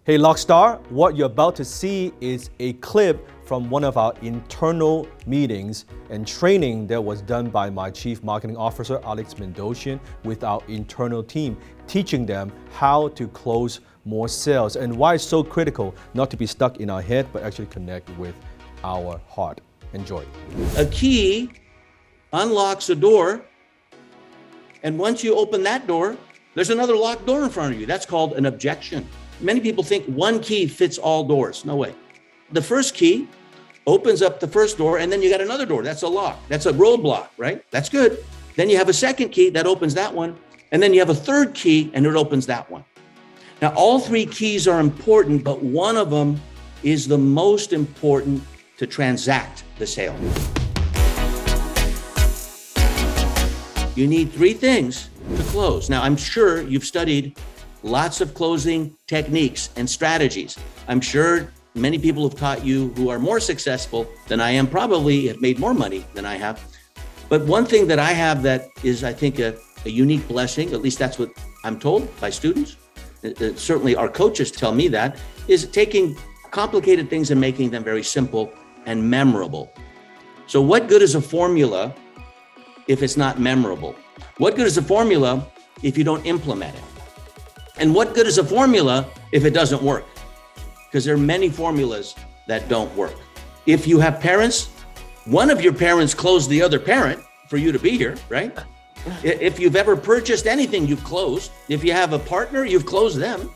Hey Lockstar, what you're about to see is a clip from one of our internal meetings and training that was done by my Chief Marketing Officer, Alex Mendosian, with our internal team, teaching them how to close more sales and why it's so critical not to be stuck in our head, but actually connect with our heart. Enjoy. A key unlocks a door, and once you open that door, there's another locked door in front of you. That's called an objection. Many people think one key fits all doors. No way. The first key opens up the first door, and then you got another door. That's a lock. That's a roadblock, right? That's good. Then you have a second key that opens that one, and then you have a third key and it opens that one. Now, all three keys are important, but one of them is the most important to transact the sale. You need three things to close. Now, I'm sure you've studied lots of closing techniques and strategies. I'm sure many people have taught you who are more successful than I am, probably have made more money than I have. But one thing that I have that is, I think, a unique blessing, at least that's what I'm told by students, certainly our coaches tell me that, is taking complicated things and making them very simple and memorable. So what good is a formula if it's not memorable? What good is a formula if you don't implement it? And what good is a formula if it doesn't work? Because there are many formulas that don't work. If you have parents, one of your parents closed the other parent for you to be here, right? If you've ever purchased anything, you've closed. If you have a partner, you've closed them.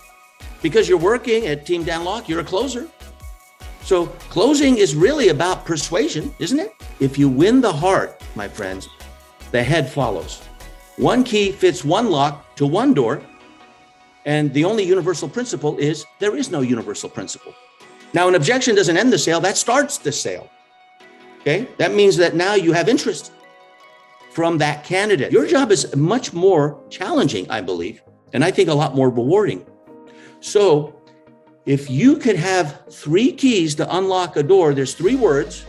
Because you're working at Team Danlock, you're a closer. So closing is really about persuasion, isn't it? If you win the heart, my friends, the head follows. One key fits one lock to one door. And the only universal principle is there is no universal principle. Now, an objection doesn't end the sale, that starts the sale. Okay, that means that now you have interest from that candidate. Your job is much more challenging, I believe, and I think a lot more rewarding. So if you could have three keys to unlock a door, there's three words,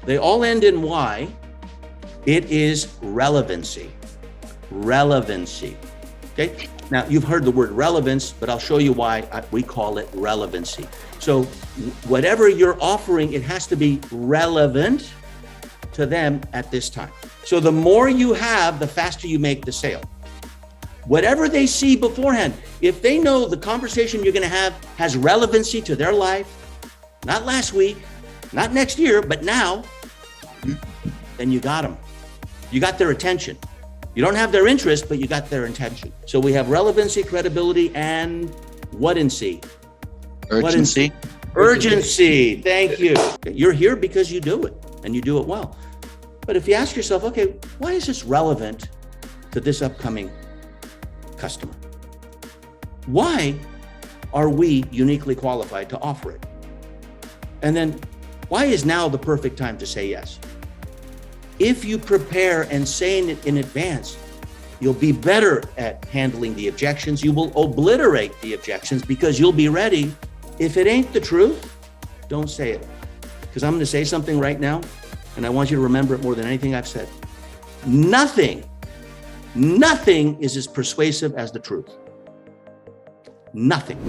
they all end in Y. It is relevancy. Relevancy. Okay. Now, you've heard the word relevance, but I'll show you why we call it relevancy. So whatever you're offering, it has to be relevant to them at this time. So the more you have, the faster you make the sale. Whatever they see beforehand, if they know the conversation you're going to have has relevancy to their life, not last week, not next year, but now, then you got them. You got their attention. You don't have their interest, but you got their intention. So we have relevancy, credibility, and whatancy. Urgency. Urgency. Thank you. You're here because you do it, and you do it well. But if you ask yourself, okay, why is this relevant to this upcoming customer? Why are we uniquely qualified to offer it? And then why is now the perfect time to say yes? If you prepare and say it in advance, you'll be better at handling the objections. You will obliterate the objections because you'll be ready. If it ain't the truth, don't say it. Because I'm going to say something right now, and I want you to remember it more than anything I've said. Nothing is as persuasive as the truth. Nothing.